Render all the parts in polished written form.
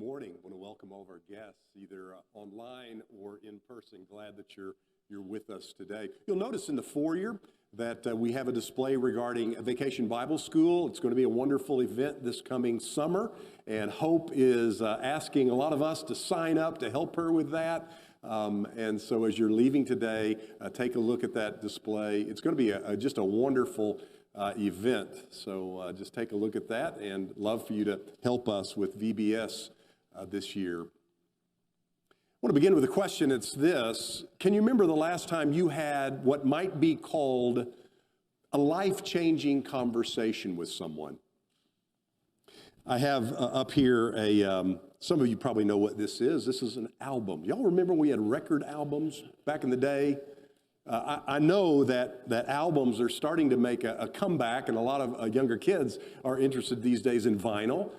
morning. I want to welcome all of our guests, either online or in person. Glad that you're with us today. You'll notice in the foyer that we have a display regarding Vacation Bible School. It's going to be a wonderful event this coming summer, and Hope is asking a lot of us to sign up to help her with that. And so as you're leaving today, take a look at that display. It's going to be just a wonderful event. So just take a look at that, and love for you to help us with VBS this year. I want to begin with a question. It's this: can you remember the last time you had what might be called a life-changing conversation with someone? I have up here some of you probably know what this is. This is an album. Y'all remember we had record albums back in the day? I know that albums are starting to make a comeback, and a lot of younger kids are interested these days in vinyl.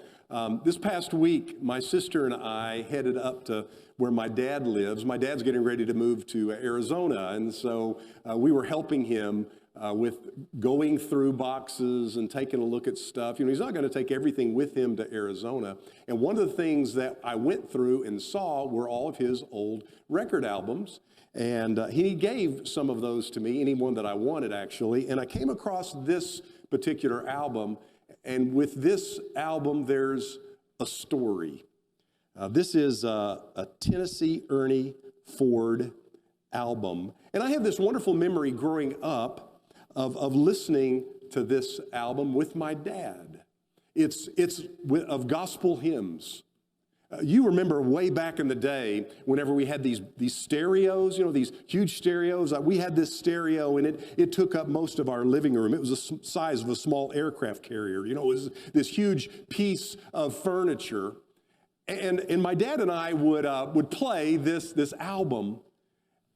This past week, my sister and I headed up to where my dad lives. My dad's getting ready to move to Arizona, and so we were helping him with going through boxes and taking a look at stuff. You know, he's not going to take everything with him to Arizona. And one of the things that I went through and saw were all of his old record albums. And he gave some of those to me, any one that I wanted, actually. And I came across this particular album. And with this album, there's a story. This is a Tennessee Ernie Ford album. And I have this wonderful memory growing up of listening to this album with my dad. It's of gospel hymns. You remember way back in the day, whenever we had these stereos, you know, these huge stereos. We had this stereo, and it took up most of our living room. It was the size of a small aircraft carrier. You know, it was this huge piece of furniture. And my dad and I would play this album.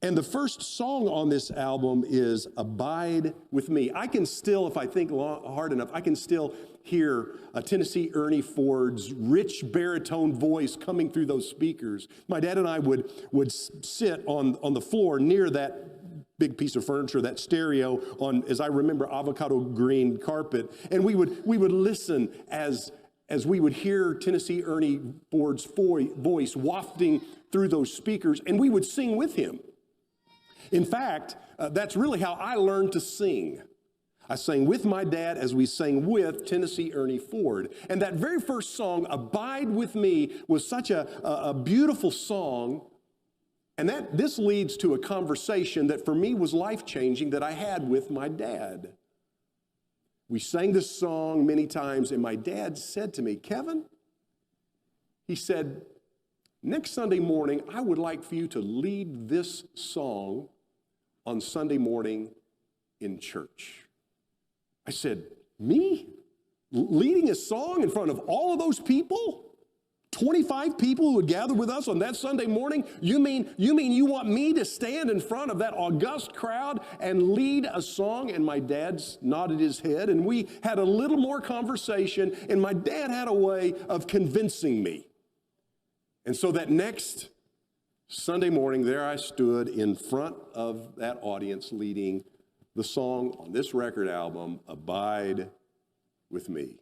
And the first song on this album is Abide With Me. I can still, if I think hard enough, I can still hear Tennessee Ernie Ford's rich baritone voice coming through those speakers. My dad and I would sit on the floor near that big piece of furniture, that stereo, on, as I remember, avocado green carpet. And we would listen as we would hear Tennessee Ernie Ford's voice wafting through those speakers, and we would sing with him. In fact, that's really how I learned to sing. I sang with my dad as we sang with Tennessee Ernie Ford. And that very first song, Abide With Me, was such a beautiful song. And this leads to a conversation that for me was life-changing that I had with my dad. We sang this song many times, and my dad said to me, Kevin, he said, next Sunday morning, I would like for you to lead this song on Sunday morning in church. I said, me? Leading a song in front of all of those people? 25 people who would gather with us on that Sunday morning? You mean you want me to stand in front of that august crowd and lead a song? And my dad nodded his head, and we had a little more conversation, and my dad had a way of convincing me. And so that next Sunday morning, there I stood in front of that audience leading the song on this record album, Abide With Me.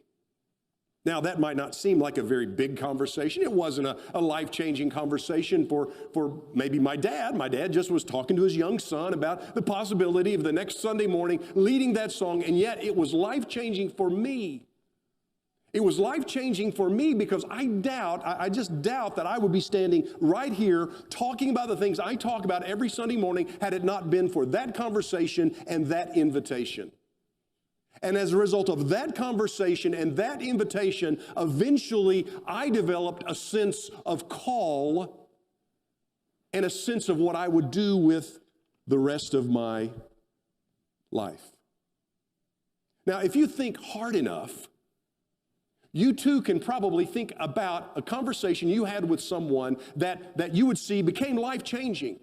Now, that might not seem like a very big conversation. It wasn't a life-changing conversation for maybe my dad. My dad just was talking to his young son about the possibility of the next Sunday morning leading that song, and yet it was life-changing for me. It was life-changing for me because I just doubt that I would be standing right here talking about the things I talk about every Sunday morning had it not been for that conversation and that invitation. And as a result of that conversation and that invitation, eventually I developed a sense of call and a sense of what I would do with the rest of my life. Now, if you think hard enough, you too can probably think about a conversation you had with someone that you would see became life-changing.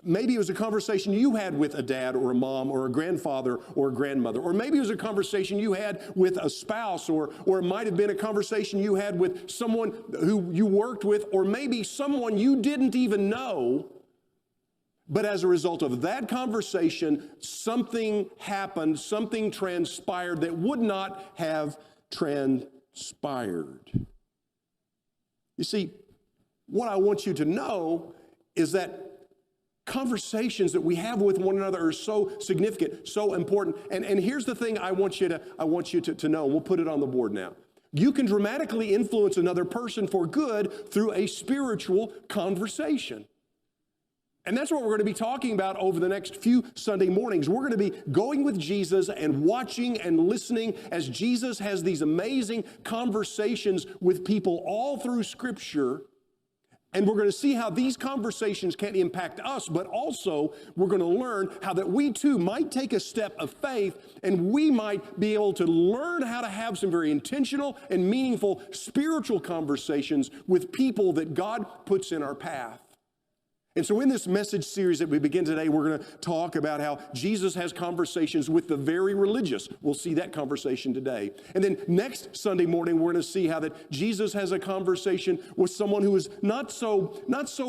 Maybe it was a conversation you had with a dad or a mom or a grandfather or a grandmother. Or maybe it was a conversation you had with a spouse, or it might have been a conversation you had with someone who you worked with, or maybe someone you didn't even know. But as a result of that conversation, something happened, something transpired that would not have transpired. You see, what I want you to know is that conversations that we have with one another are so significant, so important. And here's the thing I want you to know. We'll put it on the board now. You can dramatically influence another person for good through a spiritual conversation. And that's what we're going to be talking about over the next few Sunday mornings. We're going to be going with Jesus and watching and listening as Jesus has these amazing conversations with people all through Scripture. And we're going to see how these conversations can impact us, but also we're going to learn how that we too might take a step of faith and we might be able to learn how to have some very intentional and meaningful spiritual conversations with people that God puts in our path. And so in this message series that we begin today, we're going to talk about how Jesus has conversations with the very religious. We'll see that conversation today. And then next Sunday morning, we're going to see how that Jesus has a conversation with someone who is not so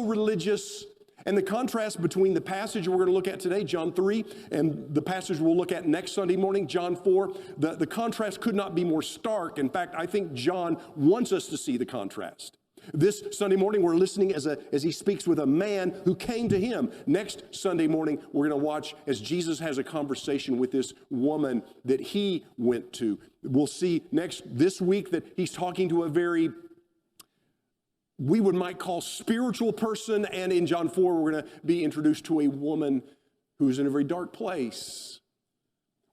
religious. And the contrast between the passage we're going to look at today, John 3, and the passage we'll look at next Sunday morning, John 4, the contrast could not be more stark. In fact, I think John wants us to see the contrast. This Sunday morning, we're listening as he speaks with a man who came to him. Next Sunday morning, we're going to watch as Jesus has a conversation with this woman that he went to. We'll see this week that he's talking to a very, we might call spiritual person. And in John 4, we're going to be introduced to a woman who's in a very dark place.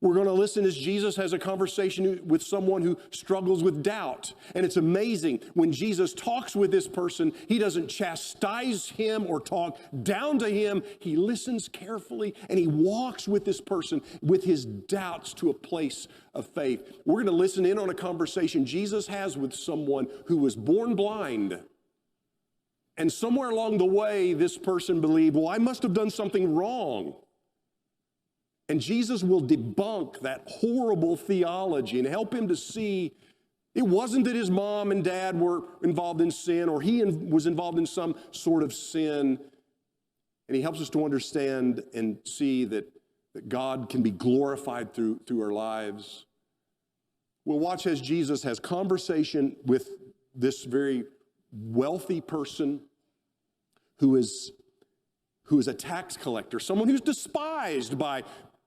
We're going to listen as Jesus has a conversation with someone who struggles with doubt. And it's amazing when Jesus talks with this person, he doesn't chastise him or talk down to him. He listens carefully and he walks with this person with his doubts to a place of faith. We're going to listen in on a conversation Jesus has with someone who was born blind. And somewhere along the way, this person believed, well, I must have done something wrong. And Jesus will debunk that horrible theology and help him to see it wasn't that his mom and dad were involved in sin or he was involved in some sort of sin. And he helps us to understand and see that God can be glorified through our lives. We'll watch as Jesus has conversation with this very wealthy person who is a tax collector, someone who's despised by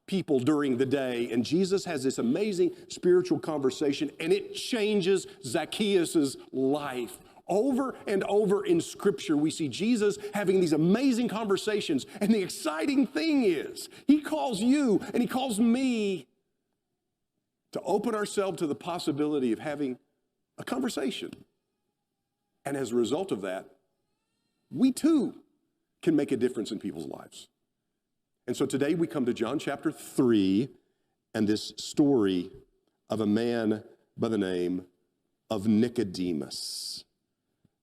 people during the day. And Jesus has this amazing spiritual conversation, and it changes Zacchaeus' life. Over and over in Scripture, we see Jesus having these amazing conversations. And the exciting thing is, he calls you and he calls me to open ourselves to the possibility of having a conversation. And as a result of that, we too can make a difference in people's lives. And so today we come to John chapter 3 and this story of a man by the name of Nicodemus.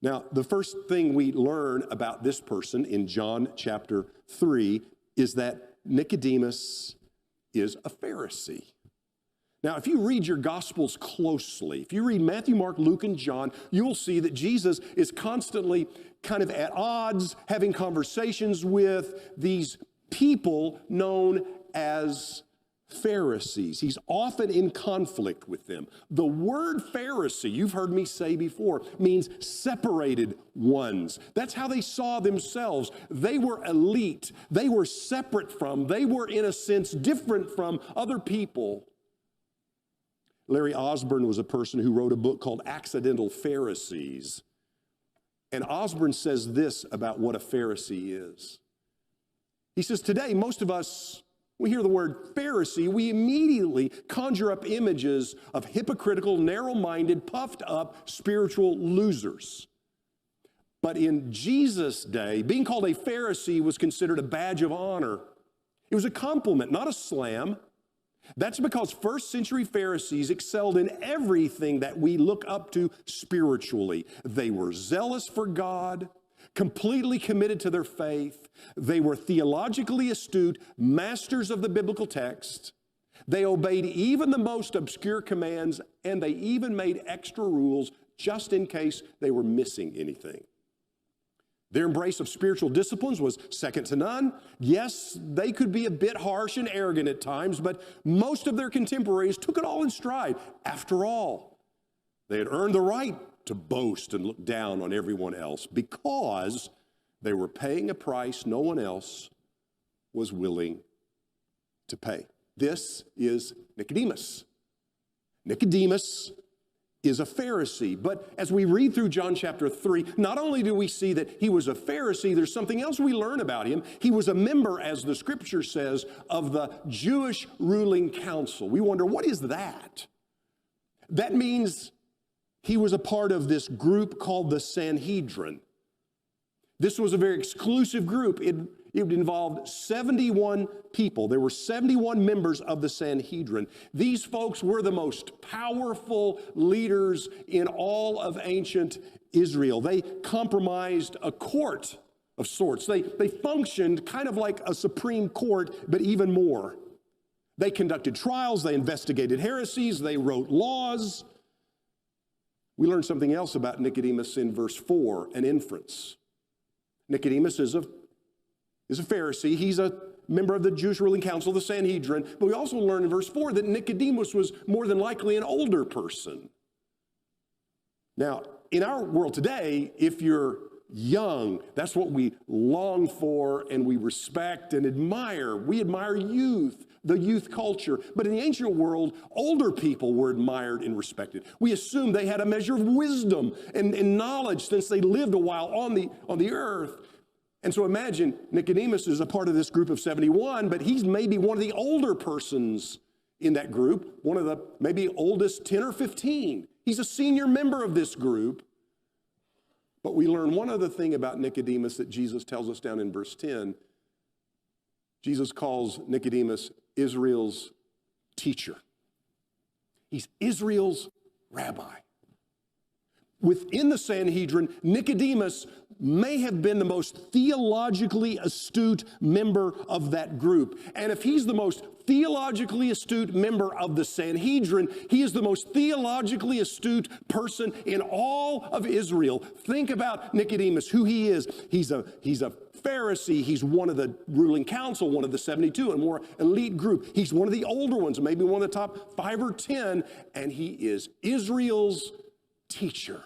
Now, the first thing we learn about this person in John chapter 3 is that Nicodemus is a Pharisee. Now, if you read your Gospels closely, if you read Matthew, Mark, Luke, and John, you will see that Jesus is constantly kind of at odds, having conversations with these people known as Pharisees. He's often in conflict with them. The word Pharisee, you've heard me say before, means separated ones. That's how they saw themselves. They were elite. They were separate from, they were in a sense different from other people. Larry Osborne was a person who wrote a book called Accidental Pharisees. And Osborne says this about what a Pharisee is. He says, today, most of us, we hear the word Pharisee, we immediately conjure up images of hypocritical, narrow-minded, puffed-up spiritual losers. But in Jesus' day, being called a Pharisee was considered a badge of honor. It was a compliment, not a slam. That's because first century Pharisees excelled in everything that we look up to spiritually. They were zealous for God, completely committed to their faith. They were theologically astute, masters of the biblical text. They obeyed even the most obscure commands, and they even made extra rules just in case they were missing anything. Their embrace of spiritual disciplines was second to none. Yes, they could be a bit harsh and arrogant at times, but most of their contemporaries took it all in stride. After all, they had earned the right to boast and look down on everyone else because they were paying a price no one else was willing to pay. This is Nicodemus. Nicodemus is a Pharisee. But as we read through John chapter 3, not only do we see that he was a Pharisee, there's something else we learn about him. He was a member, as the scripture says, of the Jewish ruling council. We wonder, what is that? That means he was a part of this group called the Sanhedrin. This was a very exclusive group. It involved 71 people. There were 71 members of the Sanhedrin. These folks were the most powerful leaders in all of ancient Israel. They compromised a court of sorts. They functioned kind of like a Supreme Court, but even more. They conducted trials, they investigated heresies, they wrote laws. We learn something else about Nicodemus in verse 4, an inference. Nicodemus is a Pharisee. He's a member of the Jewish ruling council, the Sanhedrin. But we also learn in verse 4 that Nicodemus was more than likely an older person. Now, in our world today, if you're young, that's what we long for and we respect and admire. We admire youth, the youth culture. But in the ancient world, older people were admired and respected. We assumed they had a measure of wisdom and knowledge since they lived a while on the earth. And so imagine Nicodemus is a part of this group of 71, but he's maybe one of the older persons in that group, one of the maybe oldest 10 or 15. He's a senior member of this group. But we learn one other thing about Nicodemus that Jesus tells us down in verse 10. Jesus calls Nicodemus Israel's teacher. He's Israel's rabbi. Within the Sanhedrin, Nicodemus may have been the most theologically astute member of that group. And if he's the most theologically astute member of the Sanhedrin, he is the most theologically astute person in all of Israel. Think about Nicodemus, who he is. He's a Pharisee. He's one of the ruling council, one of the 72, a more elite group. He's one of the older ones, maybe one of the top 5 or 10, and he is Israel's teacher.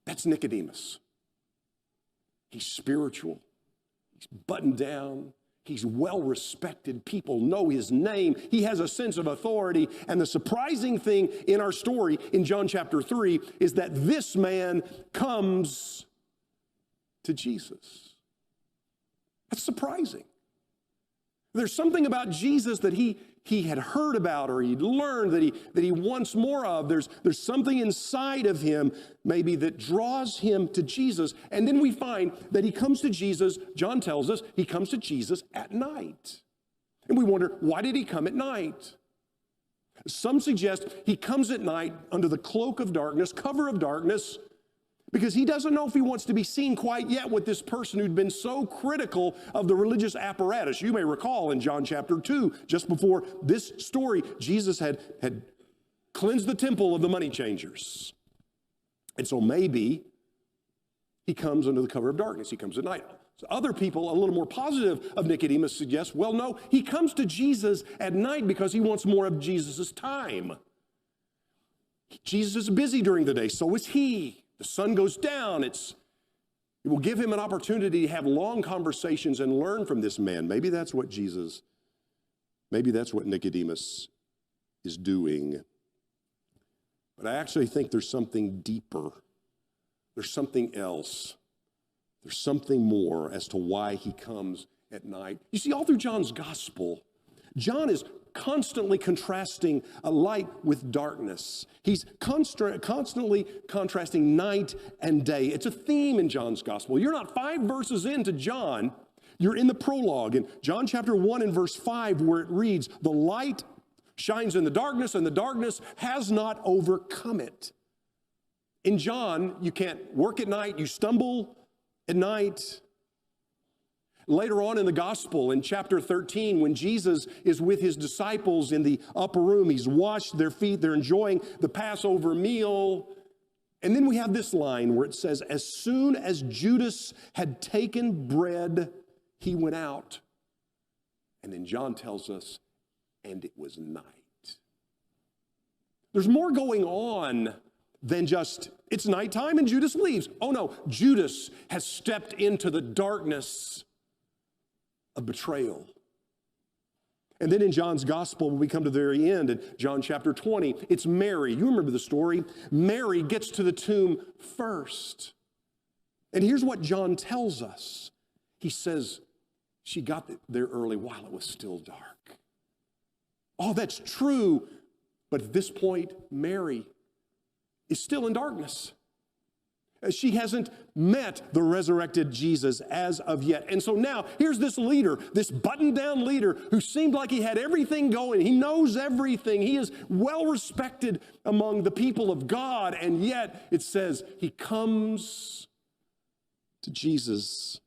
That's Nicodemus. He's spiritual. He's buttoned down. He's well respected. People know his name. He has a sense of authority. And the surprising thing in our story in John chapter 3 is that this man comes to Jesus. That's surprising. There's something about Jesus that he had heard about or he'd learned that he wants more of. There's something inside of him maybe that draws him to Jesus. And then we find that he comes to Jesus, John tells us, he comes to Jesus at night. And we wonder, why did he come at night? Some suggest he comes at night under the cloak of darkness, cover of darkness, because he doesn't know if he wants to be seen quite yet with this person who'd been so critical of the religious apparatus. You may recall in John chapter 2, just before this story, Jesus had cleansed the temple of the money changers. And so maybe he comes under the cover of darkness. He comes at night. So other people, a little more positive of Nicodemus, suggest, well, no, he comes to Jesus at night because he wants more of Jesus' time. Jesus is busy during the day, so is he. The sun goes down. It will give him an opportunity to have long conversations and learn from this man. Maybe that's what Nicodemus is doing. But I actually think there's something deeper. There's something else. There's something more as to why he comes at night. You see, all through John's gospel, John is constantly contrasting a light with darkness. He's constantly contrasting night and day. It's a theme in John's gospel. You're not 5 verses into John. You're in the prologue in John chapter 1 and verse 5 where it reads, the light shines in the darkness and the darkness has not overcome it. In John, you can't work at night. You stumble at night. Later on in the gospel, in chapter 13, when Jesus is with his disciples in the upper room, he's washed their feet, they're enjoying the Passover meal. And then we have this line where it says, as soon as Judas had taken bread, he went out. And then John tells us, and it was night. There's more going on than just, it's nighttime and Judas leaves. Oh no, Judas has stepped into the darkness of betrayal. And then in John's gospel, when we come to the very end, in John chapter 20, it's Mary. You remember the story. Mary gets to the tomb first. And here's what John tells us. He says, she got there early while it was still dark. Oh, that's true. But at this point, Mary is still in darkness. She hasn't met the resurrected Jesus as of yet. And so now, here's this leader, this buttoned-down leader who seemed like he had everything going. He knows everything. He is well-respected among the people of God. And yet, it says, he comes to Jesus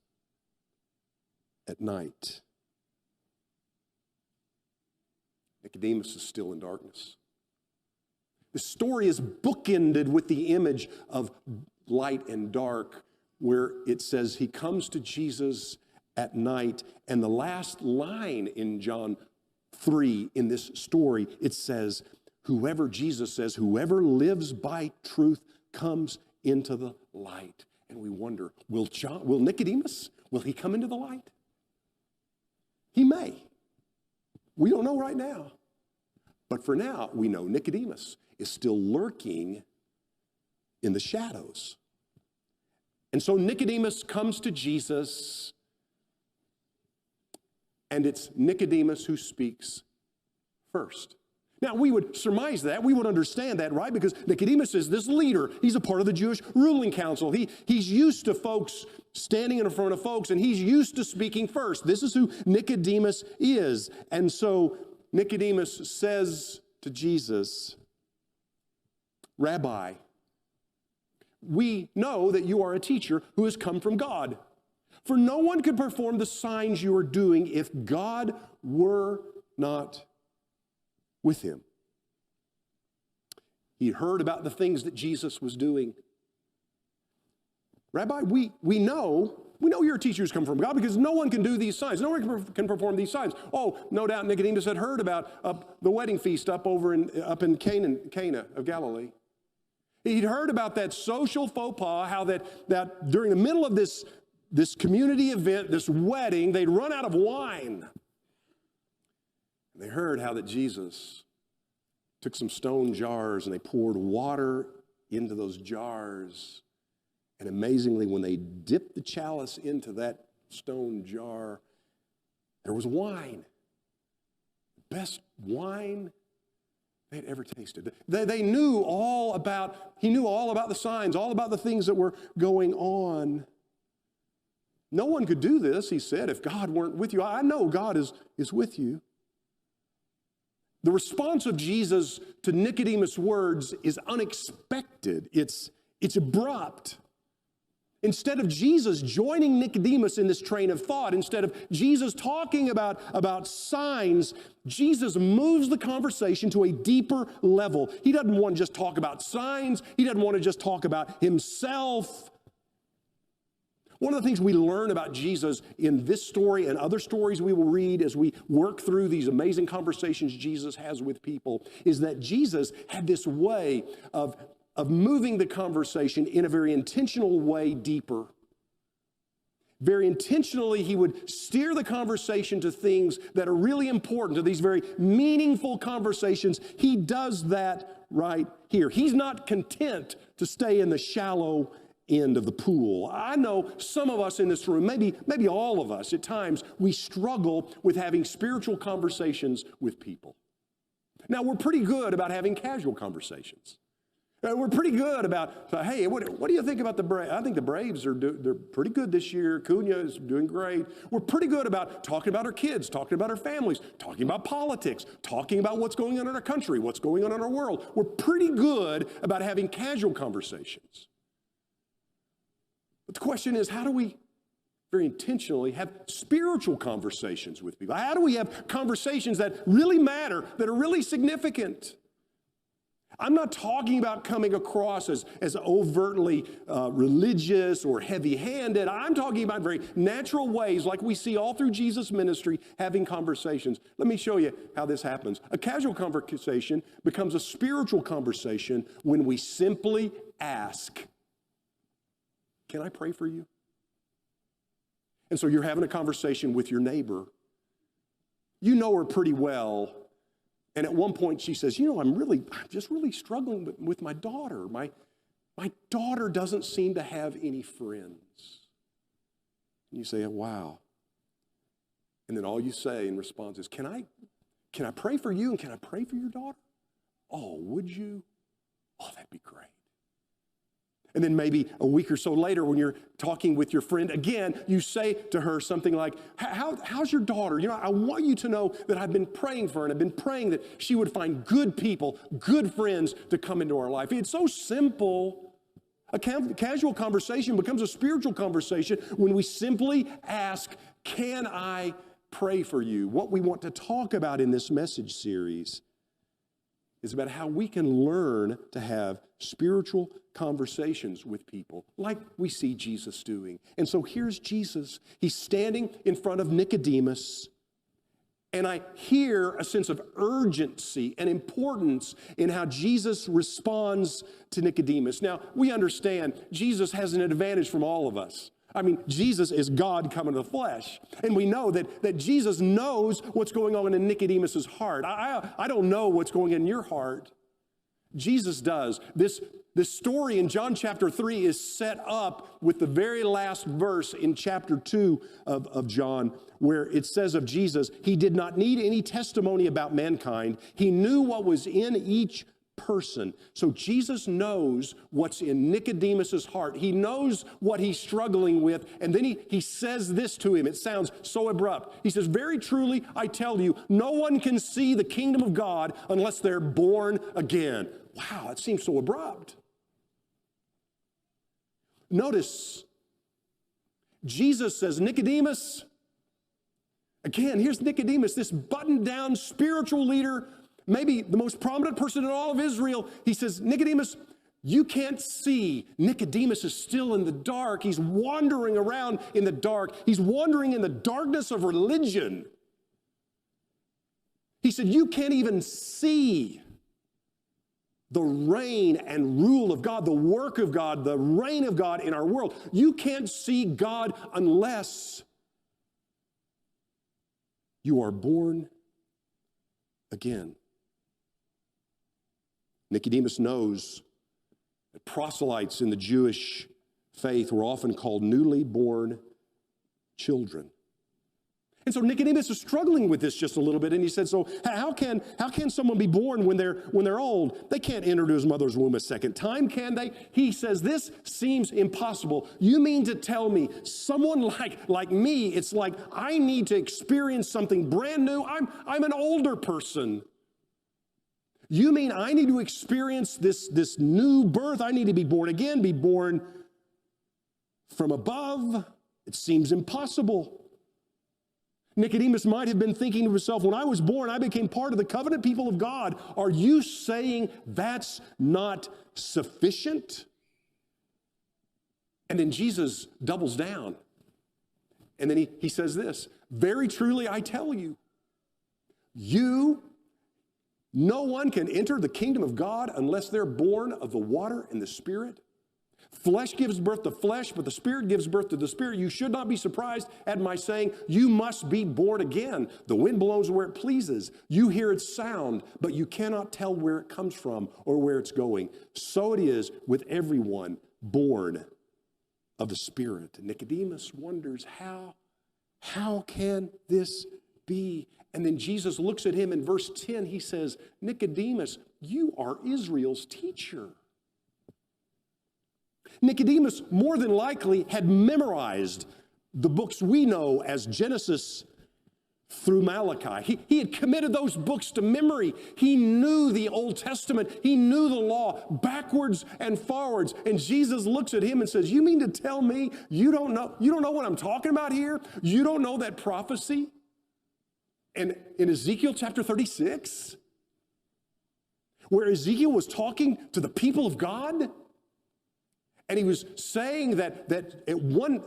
at night. Nicodemus is still in darkness. The story is bookended with the image of light and dark, where it says he comes to Jesus at night. And the last line in John 3 in this story, it says, Jesus says, whoever lives by truth comes into the light. And we wonder, will Nicodemus, will he come into the light? He may. We don't know right now. But for now, we know Nicodemus is still lurking in the shadows. And so Nicodemus comes to Jesus, and it's Nicodemus who speaks first. Now, we would surmise that. We would understand that, right? Because Nicodemus is this leader. He's a part of the Jewish ruling council. He's used to folks standing in front of folks, and he's used to speaking first. This is who Nicodemus is. And so Nicodemus says to Jesus, Rabbi, we know that you are a teacher who has come from God. For no one could perform the signs you are doing if God were not with him. He heard about the things that Jesus was doing. Rabbi, we know you're a teacher who's come from God because no one can do these signs. No one can perform these signs. Oh, no doubt Nicodemus had heard about the wedding feast up in Cana of Galilee. He'd heard about that social faux pas, how that during the middle of this community event, this wedding, they'd run out of wine. And they heard how that Jesus took some stone jars and they poured water into those jars. And amazingly, when they dipped the chalice into that stone jar, there was wine. Best wine they'd ever tasted. He knew all about the signs, all about the things that were going on. No one could do this, he said, if God weren't with you. I know God is with you. The response of Jesus to Nicodemus' words is unexpected. It's abrupt. Instead of Jesus joining Nicodemus in this train of thought, instead of Jesus talking about signs, Jesus moves the conversation to a deeper level. He doesn't want to just talk about signs. He doesn't want to just talk about himself. One of the things we learn about Jesus in this story and other stories we will read as we work through these amazing conversations Jesus has with people is that Jesus had this way of moving the conversation in a very intentional way deeper. Very intentionally, he would steer the conversation to things that are really important, to these very meaningful conversations. He does that right here. He's not content to stay in the shallow end of the pool. I know some of us in this room, maybe all of us at times, we struggle with having spiritual conversations with people. Now, we're pretty good about having casual conversations. We're pretty good about, hey, what do you think about the Braves? I think the Braves they're pretty good this year. Cunha is doing great. We're pretty good about talking about our kids, talking about our families, talking about politics, talking about what's going on in our country, what's going on in our world. We're pretty good about having casual conversations. But the question is, how do we very intentionally have spiritual conversations with people? How do we have conversations that really matter, that are really significant? I'm not talking about coming across as overtly religious or heavy-handed. I'm talking about very natural ways, like we see all through Jesus' ministry, having conversations. Let me show you how this happens. A casual conversation becomes a spiritual conversation when we simply ask, "Can I pray for you?" And so you're having a conversation with your neighbor. You know her pretty well. And at one point she says, I'm just really struggling with my daughter. My daughter doesn't seem to have any friends. And you say, "Oh, wow." And then all you say in response is, can I pray for you and can I pray for your daughter? "Oh, would you? Oh, that'd be great." And then maybe a week or so later when you're talking with your friend again, you say to her something like, how's your daughter? I want you to know that I've been praying for her, and I've been praying that she would find good people, good friends to come into our life. It's so simple. A casual conversation becomes a spiritual conversation when we simply ask, "Can I pray for you?" What we want to talk about in this message series is about how we can learn to have spiritual conversations with people like we see Jesus doing. And so here's Jesus. He's standing in front of Nicodemus, and I hear a sense of urgency and importance in how Jesus responds to Nicodemus. Now, we understand Jesus has an advantage from all of us. I mean, Jesus is God come in the flesh. And we know that Jesus knows what's going on in Nicodemus's heart. I don't know what's going on in your heart. Jesus does. This story in John chapter 3 is set up with the very last verse in chapter 2 of John, where it says of Jesus, "He did not need any testimony about mankind. He knew what was in each person." So Jesus knows what's in Nicodemus's heart. He knows what he's struggling with. And then he says this to him. It sounds so abrupt. He says, "Very truly, I tell you, no one can see the kingdom of God unless they're born again." Wow, it seems so abrupt. Notice, Jesus says, "Nicodemus," again, here's Nicodemus, this buttoned-down spiritual leader, maybe the most prominent person in all of Israel. He says, "Nicodemus, you can't see." Nicodemus is still in the dark. He's wandering around in the dark. He's wandering in the darkness of religion. He said, "You can't even see the reign and rule of God, the work of God, the reign of God in our world. You can't see God unless you are born again." Nicodemus knows that proselytes in the Jewish faith were often called newly born children. And so Nicodemus is struggling with this just a little bit, and he said, "So how can someone be born when they're old? They can't enter into his mother's womb a second time, can they?" He says, "This seems impossible. You mean to tell me someone like me, it's like I need to experience something brand new? I'm an older person. You mean I need to experience this new birth? I need to be born again, be born from above? It seems impossible." Nicodemus might have been thinking to himself, "When I was born, I became part of the covenant people of God. Are you saying that's not sufficient?" And then Jesus doubles down. And then he says this, "Very truly, I tell you, no one can enter the kingdom of God unless they're born of the water and the Spirit. Flesh gives birth to flesh, but the Spirit gives birth to the Spirit. You should not be surprised at my saying, you must be born again. The wind blows where it pleases. You hear its sound, but you cannot tell where it comes from or where it's going. So it is with everyone born of the Spirit." Nicodemus wonders, how can this be? And then Jesus looks at him in verse 10. He says, "Nicodemus, you are Israel's teacher." Nicodemus more than likely had memorized the books we know as Genesis through Malachi. He had committed those books to memory. He knew the Old Testament. He knew the law backwards and forwards. And Jesus looks at him and says, "You mean to tell me you don't know what I'm talking about here? You don't know that prophecy in Ezekiel chapter 36? where Ezekiel was talking to the people of God. And he was saying that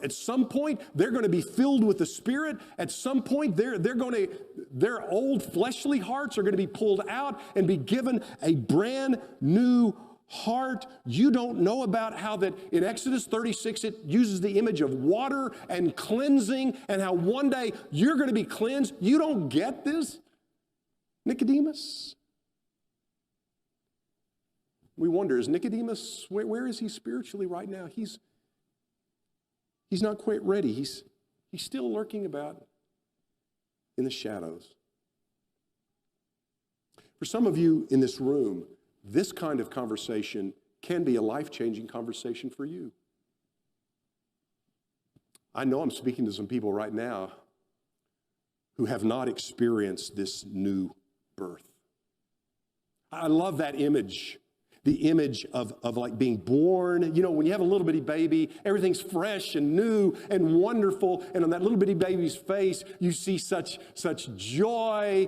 at some point they're going to be filled with the Spirit. At some point their old fleshly hearts are going to be pulled out and be given a brand new heart. You don't know about how that in Exodus 36 it uses the image of water and cleansing, and how one day you're going to be cleansed. You don't get this, Nicodemus? We wonder, is Nicodemus, where is he spiritually right now? He's not quite ready. He's still lurking about in the shadows. For some of you in this room, this kind of conversation can be a life-changing conversation for you. I know I'm speaking to some people right now who have not experienced this new birth. I love that image. The image of like being born. You know, when you have a little bitty baby, everything's fresh and new and wonderful. And on that little bitty baby's face, you see such joy.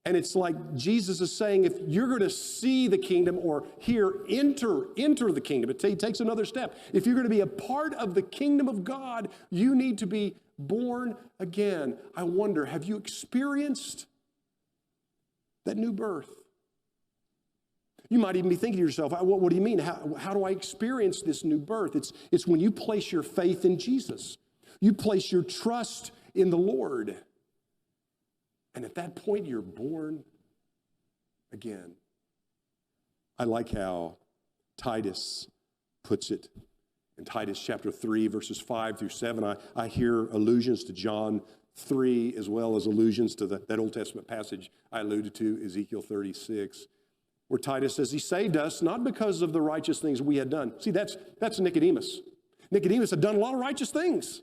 And it's like Jesus is saying, if you're going to see the kingdom or enter the kingdom, it takes another step. If you're going to be a part of the kingdom of God, you need to be born again. I wonder, have you experienced that new birth? You might even be thinking to yourself, what do you mean? How do I experience this new birth? It's when you place your faith in Jesus. You place your trust in the Lord. And at that point, you're born again. I like how Titus puts it. In Titus chapter 3, verses 5 through 7, I hear allusions to John 3 as well as allusions to that Old Testament passage I alluded to, Ezekiel 36. Where Titus says he saved us not because of the righteous things we had done. See, that's Nicodemus. Nicodemus had done a lot of righteous things.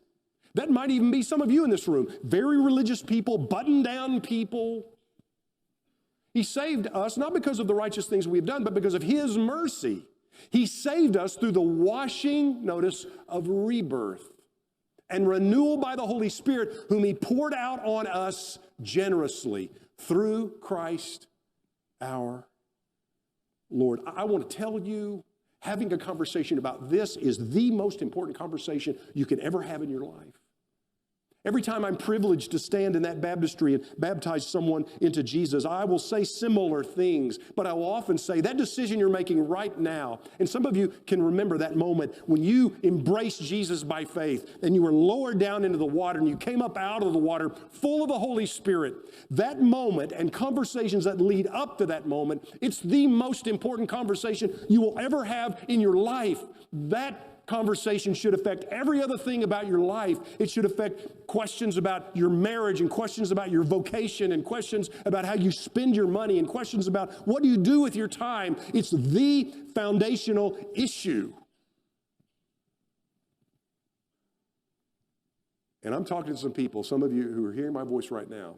That might even be some of you in this room. Very religious people, buttoned-down people. He saved us not because of the righteous things we've done, but because of his mercy. He saved us through the washing, notice, of rebirth and renewal by the Holy Spirit, whom he poured out on us generously through Christ our Lord. I want to tell you, having a conversation about this is the most important conversation you can ever have in your life. Every time I'm privileged to stand in that baptistry and baptize someone into Jesus, I will say similar things, but I will often say that decision you're making right now, and some of you can remember that moment when you embraced Jesus by faith and you were lowered down into the water and you came up out of the water full of the Holy Spirit. That moment and conversations that lead up to that moment, it's the most important conversation you will ever have in your life. That conversation should affect every other thing about your life. It should affect questions about your marriage and questions about your vocation and questions about how you spend your money and questions about what do you do with your time. It's the foundational issue. And I'm talking to some people, some of you who are hearing my voice right now.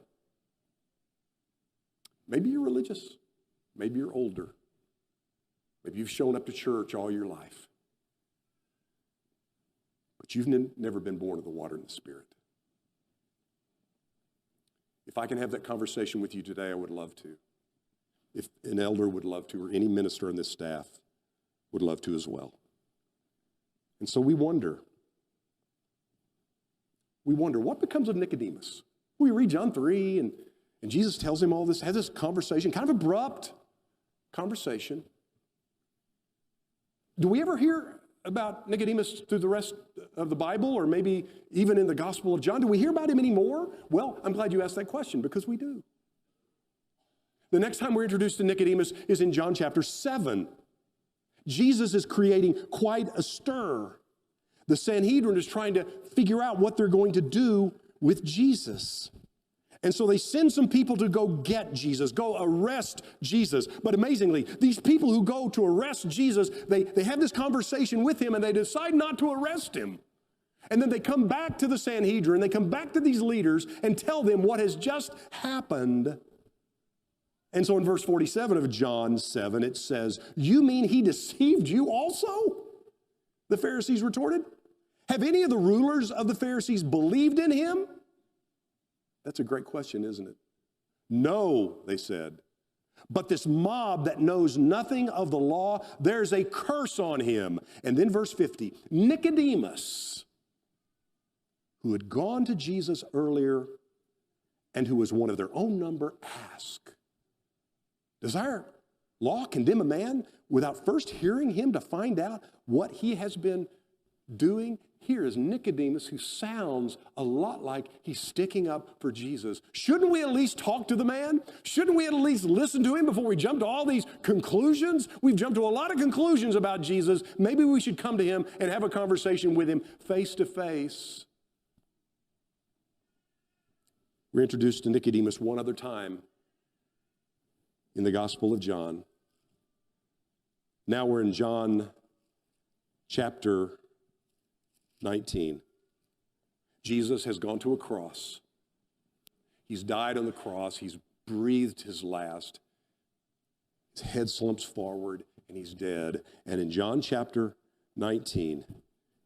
Maybe you're religious. Maybe you're older. Maybe you've shown up to church all your life. But you've never been born of the water and the Spirit. If I can have that conversation with you today, I would love to. If an elder would love to, or any minister on this staff would love to as well. And so we wonder what becomes of Nicodemus? We read John 3, and Jesus tells him all this, has this conversation, kind of abrupt conversation. Do we ever hear about Nicodemus through the rest of the Bible, or maybe even in the Gospel of John? Do we hear about him anymore? Well, I'm glad you asked that question, because we do. The next time we're introduced to Nicodemus is in John chapter 7. Jesus is creating quite a stir. The Sanhedrin is trying to figure out what they're going to do with Jesus. And so they send some people to go get Jesus, go arrest Jesus. But amazingly, these people who go to arrest Jesus, they have this conversation with him and they decide not to arrest him. And then they come back to the Sanhedrin, they come back to these leaders and tell them what has just happened. And so in verse 47 of John 7, it says, "You mean he deceived you also?" The Pharisees retorted. "Have any of the rulers of the Pharisees believed in him?" That's a great question, isn't it? "No," they said. But this mob that knows nothing of the law, there's a curse on him. And then verse 50, Nicodemus, who had gone to Jesus earlier and who was one of their own number, asked, does our law condemn a man without first hearing him to find out what he has been doing? Here is Nicodemus, who sounds a lot like he's sticking up for Jesus. Shouldn't we at least talk to the man? Shouldn't we at least listen to him before we jump to all these conclusions? We've jumped to a lot of conclusions about Jesus. Maybe we should come to him and have a conversation with him face to face. We're introduced to Nicodemus one other time in the Gospel of John. Now we're in John chapter 19. Jesus has gone to a cross. He's died on the cross. He's breathed his last. His head slumps forward and he's dead. And in John chapter 19,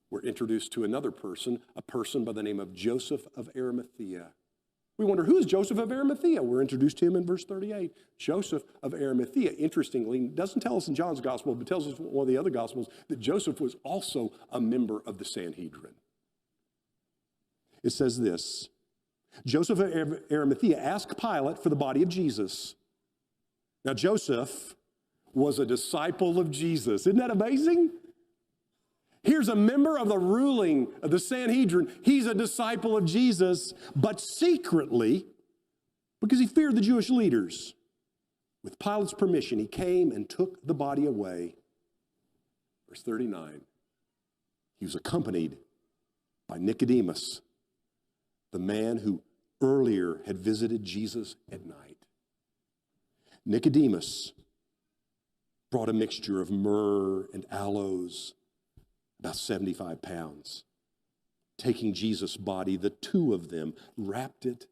we're introduced to another person, a person by the name of Joseph of Arimathea. We wonder, who is Joseph of Arimathea? We're introduced to him in verse 38. Joseph of Arimathea, interestingly, doesn't tell us in John's gospel, but tells us in one of the other gospels that Joseph was also a member of the Sanhedrin. It says this, Joseph of Arimathea asked Pilate for the body of Jesus. Now, Joseph was a disciple of Jesus. Isn't that amazing? Here's a member of the ruling of the Sanhedrin. He's a disciple of Jesus, but secretly, because he feared the Jewish leaders. With Pilate's permission, he came and took the body away. Verse 39, he was accompanied by Nicodemus, the man who earlier had visited Jesus at night. Nicodemus brought a mixture of myrrh and aloes, about 75 pounds. Taking Jesus' body, the two of them wrapped it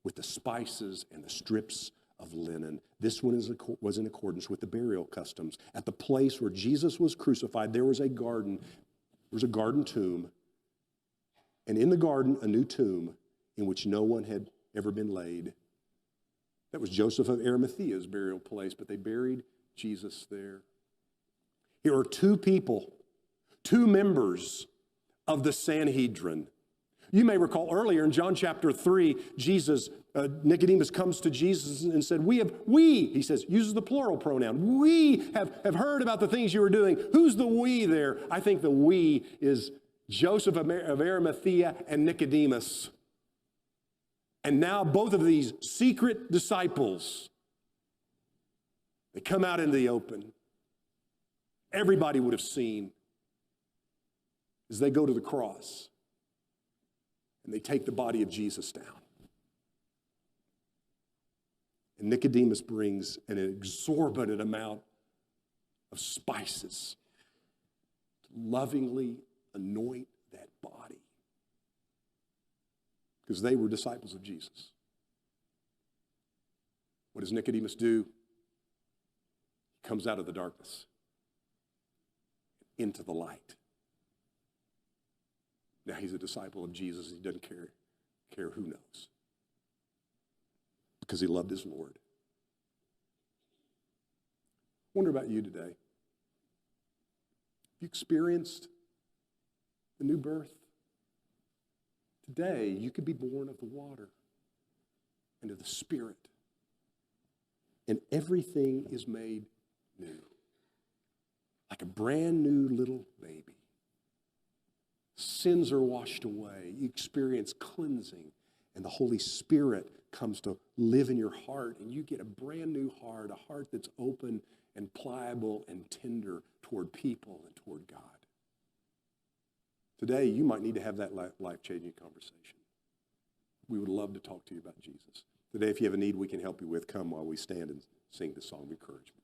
with the spices and the strips of linen. This one was in accordance with the burial customs. At the place where Jesus was crucified, there was a garden. There was a garden tomb. And in the garden, a new tomb in which no one had ever been laid. That was Joseph of Arimathea's burial place, but they buried Jesus there. Here are two people, two members of the Sanhedrin. You may recall earlier in John chapter 3, Nicodemus comes to Jesus and said, he says, uses the plural pronoun. We have heard about the things you were doing. Who's the we there? I think the we is Joseph of Arimathea and Nicodemus. And now both of these secret disciples, they come out into the open. Everybody would have seen as they go to the cross and they take the body of Jesus down. And Nicodemus brings an exorbitant amount of spices to lovingly anoint that body because they were disciples of Jesus. What does Nicodemus do? He comes out of the darkness into the light. Now he's a disciple of Jesus. He doesn't care who knows, because he loved his Lord. I wonder about you today. Have you experienced the new birth? Today, you could be born of the water and of the Spirit, and everything is made new, like a brand new little baby. Sins are washed away. You experience cleansing, and the Holy Spirit comes to live in your heart, and you get a brand new heart, a heart that's open and pliable and tender toward people and toward God. Today, you might need to have that life-changing conversation. We would love to talk to you about Jesus. Today, if you have a need we can help you with, come while we stand and sing the song of encouragement.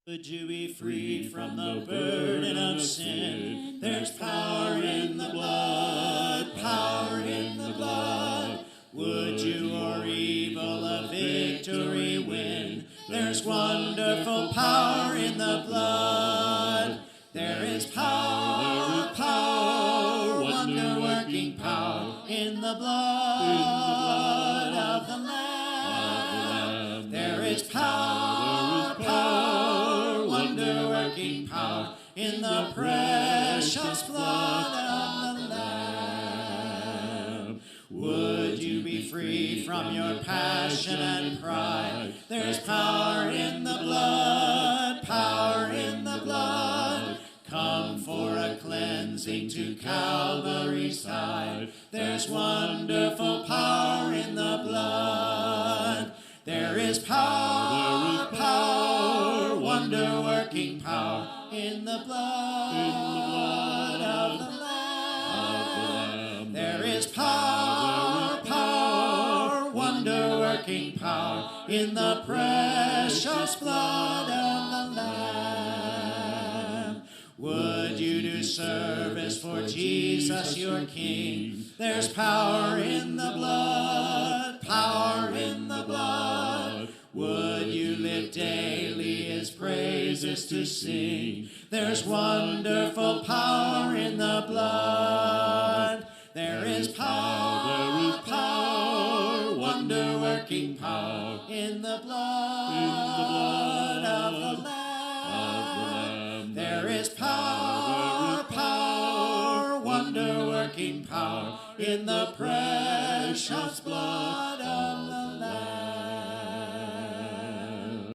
Would you be freed from the burden of sin? There's power in the blood, power in the blood. Would you o'er evil a victory win? There's wonderful power in the blood. There is power, power, wonder-working power in the blood of the Lamb. There is power. free from your passion and pride. There's power in the blood, power in the blood. Come for a cleansing to Calvary's side. There's wonderful power in the blood. There is power, power, wonder-working power in the blood of the Lamb. There is power, power, wonder-working power in the precious blood of the Lamb. Would you do service for Jesus your King? There's power in the blood, power in the blood. Would you live daily his praises to sing? There's wonderful power in the blood. There is power, power, wonder-working power in the blood of the Lamb. There is power, power, wonder-working power in the precious blood